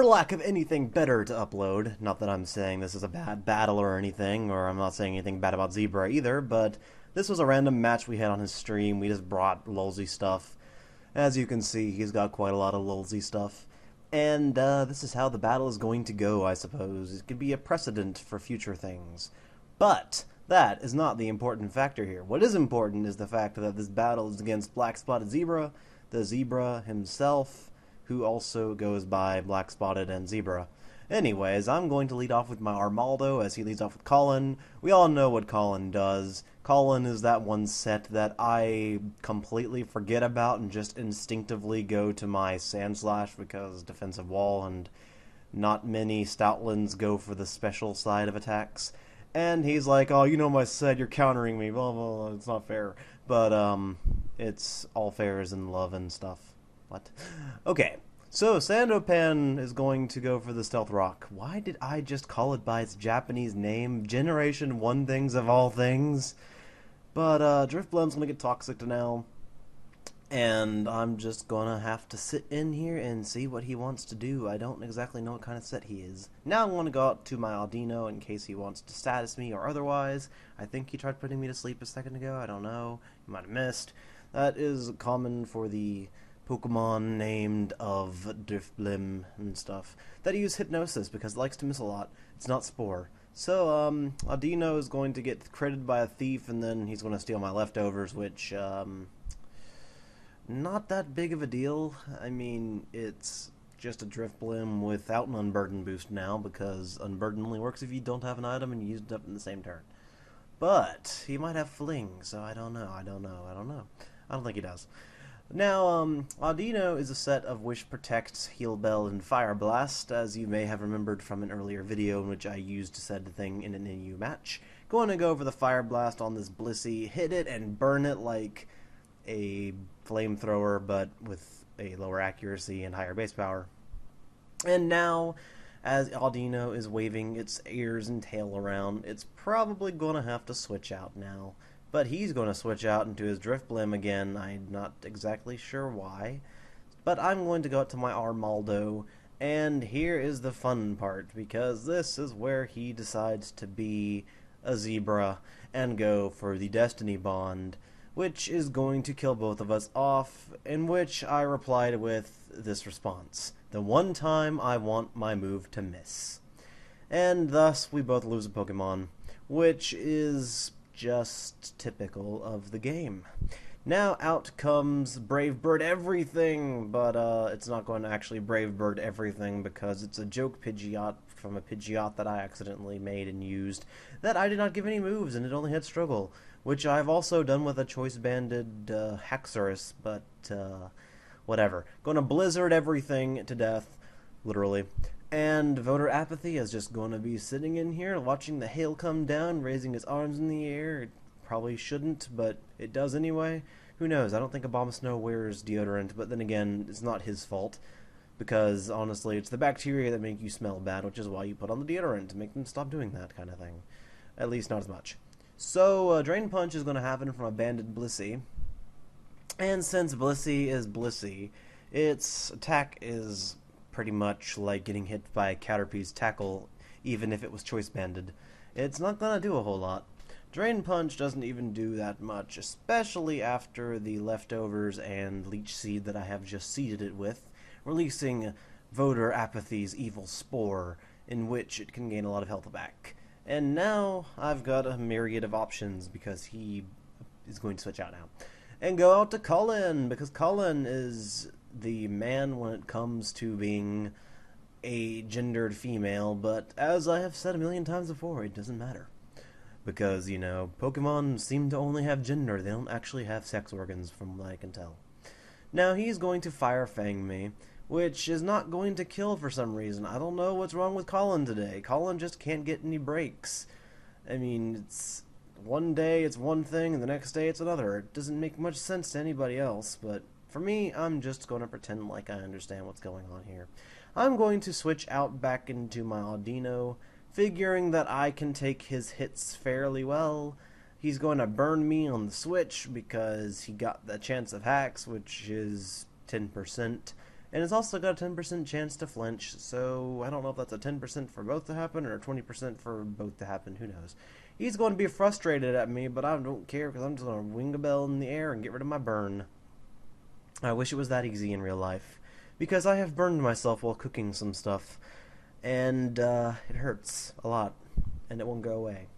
for lack of anything better to upload. Not that I'm saying this is a bad battle or anything, or I'm not saying anything bad about Zebra either, but this was a random match we had on his stream. We just brought lulzy stuff. As you can see, he's got quite a lot of lulzy stuff. And this is how the battle is going to go, I suppose. It could be a precedent for future things. But that is not the important factor here. What is important is the fact that this battle is against BlackSpottedZebra, the zebra himself, who also goes by BlackSpotted and Zebra. Anyways, I'm going to lead off with my Armaldo as he leads off with Colin. We all know what Colin does. Colin is that one set that I completely forget about and just instinctively go to my Sandslash because defensive wall, and not many Stoutlands go for the special side of attacks. And he's like, oh, you know my set, you're countering me, blah, blah, blah, it's not fair. But, it's all fair is in love and stuff. What? Okay, so Sandopan is going to go for the Stealth Rock. Why did I just call it by its Japanese name? Generation 1 things of all things. But, Driftbloom's gonna get Toxic now. And I'm just gonna have to sit in here and see what he wants to do. I don't exactly know what kind of set he is. Now I'm gonna go out to my Audino in case he wants to status me or otherwise. I think he tried putting me to sleep a second ago. I don't know. You might have missed. That is common for the Pokemon named of Drifblim and stuff that use Hypnosis because it likes to miss a lot. It's not Spore. So, Audino is going to get credited by a thief, and then he's going to steal my leftovers, which, not that big of a deal. I mean, it's just a Drifblim without an Unburden boost now, because Unburden only works if you don't have an item and you use it up in the same turn. But he might have Fling, so I don't know. I don't think he does. Now, Audino is a set of Wish Protect, Heal Bell, and Fire Blast, as you may have remembered from an earlier video in which I used said thing in an NU match. Going to go for the Fire Blast on this Blissey, hit it and burn it like a flamethrower, but with a lower accuracy and higher base power. And now, as Audino is waving its ears and tail around, it's probably going to have to switch out now. But he's going to switch out into his Drifblim again. I'm not exactly sure why. But I'm going to go out to my Armaldo. And here is the fun part, because this is where he decides to be a zebra and go for the Destiny Bond, which is going to kill both of us off, in which I replied with this response: the one time I want my move to miss. And thus we both lose a Pokemon, which is just typical of the game. Now out comes Brave Bird Everything, but it's not going to actually Brave Bird Everything because it's a joke Pidgeot from a Pidgeot that I accidentally made and used that I did not give any moves, and it only had Struggle, which I've also done with a Choice Banded Haxorus, but whatever. Going to Blizzard Everything to death, literally. And Voter Apathy is just going to be sitting in here watching the hail come down, raising his arms in the air. It probably shouldn't, but it does anyway. Who knows? I don't think Abomasnow wears deodorant, but then again, it's not his fault. Because, honestly, it's the bacteria that make you smell bad, which is why you put on the deodorant, to make them stop doing that kind of thing. At least not as much. So, Drain Punch is going to happen from a Banded Blissey. And since Blissey is Blissey, its attack is pretty much like getting hit by a Caterpie's tackle, even if it was choice banded. It's not gonna do a whole lot. Drain Punch doesn't even do that much, especially after the leftovers and Leech Seed that I have just seeded it with, releasing Voter Apathy's Evil Spore, in which it can gain a lot of health back. And now I've got a myriad of options because he is going to switch out now. And go out to Colin, because Colin is the man when it comes to being a gendered female, but as I have said a million times before, it doesn't matter. Because, you know, Pokemon seem to only have gender, they don't actually have sex organs from what I can tell. Now he's going to Fire Fang me, which is not going to kill for some reason. I don't know what's wrong with Colin today. Colin just can't get any breaks. I mean, it's one day it's one thing, and the next day it's another. It doesn't make much sense to anybody else, but for me, I'm just going to pretend like I understand what's going on here. I'm going to switch out back into my Audino, figuring that I can take his hits fairly well. He's going to burn me on the switch because he got the chance of hacks, which is 10%, and it's also got a 10% chance to flinch, so I don't know if that's a 10% for both to happen or 20% for both to happen, who knows. He's going to be frustrated at me, but I don't care because I'm just going to wing a bell in the air and get rid of my burn. I wish it was that easy in real life, because I have burned myself while cooking some stuff, and it hurts a lot, and it won't go away,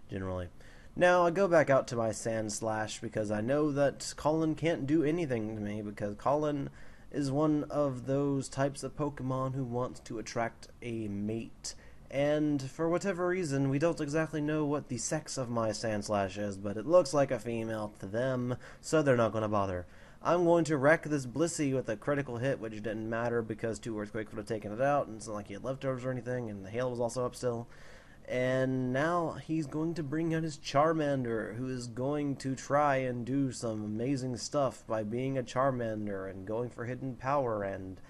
generally. Now, I go back out to my Sand Slash because I know that Colin can't do anything to me, because Colin is one of those types of Pokemon who wants to attract a mate. And for whatever reason, we don't exactly know what the sex of my Sand Slash is, but it looks like a female to them, so they're not going to bother. I'm going to wreck this Blissey with a critical hit, which didn't matter because 2 Earthquakes would have taken it out, and it's not like he had leftovers or anything, and the Hail was also up still. And now he's going to bring out his Charmander, who is going to try and do some amazing stuff by being a Charmander and going for hidden power and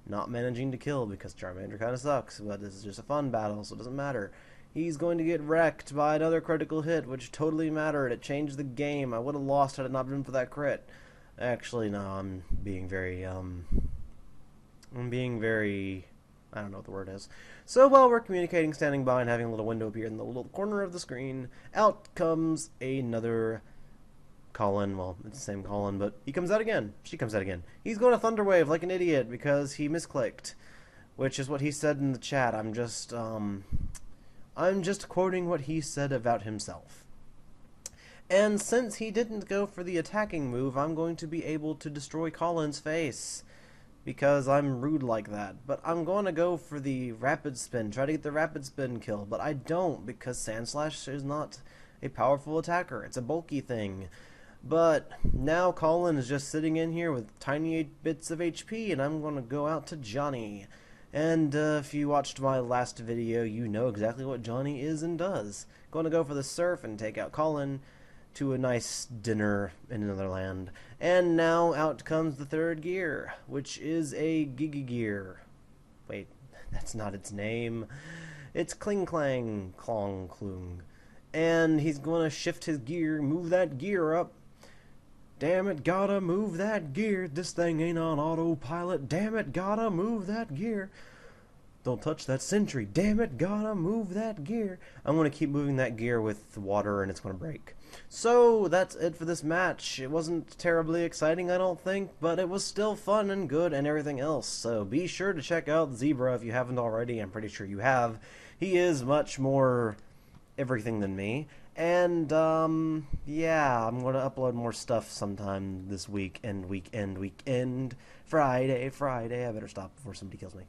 not managing to kill because Charmander kind of sucks, but this is just a fun battle, so it doesn't matter. He's going to get wrecked by another critical hit, which totally mattered. It changed the game. I would have lost had it not been for that crit. Actually, no, I'm being very, I don't know what the word is. So while we're communicating, standing by, and having a little window appear in the little corner of the screen, out comes another Colin. Well, it's the same Colin, but he comes out again. She comes out again. He's going to Thunder Wave like an idiot because he misclicked, which is what he said in the chat. I'm just quoting what he said about himself. And since he didn't go for the attacking move, I'm going to be able to destroy Colin's face, because I'm rude like that. But I'm going to go for the Rapid Spin, try to get the Rapid Spin kill, but I don't, because Sandslash is not a powerful attacker. It's a bulky thing. But now Colin is just sitting in here with tiny 8 bits of HP, and I'm going to go out to Johnny. And if you watched my last video, you know exactly what Johnny is and does. Going to go for the Surf and take out Colin to a nice dinner in another land. And now out comes the third gear, which is a Gigagear. Wait, that's not its name. It's Kling Clang Klong Klung. And he's going to shift his gear, move that gear up. Damn it, gotta move that gear. This thing ain't on autopilot. Damn it, gotta move that gear. Don't touch that sentry. Damn it, gotta move that gear. I'm going to keep moving that gear with water and it's going to break. So that's it for this match. It wasn't terribly exciting, I don't think, but it was still fun and good and everything else. So be sure to check out Zebra if you haven't already. I'm pretty sure you have. He is much more everything than me. And, yeah, I'm going to upload more stuff sometime this week and weekend. Friday. I better stop before somebody kills me.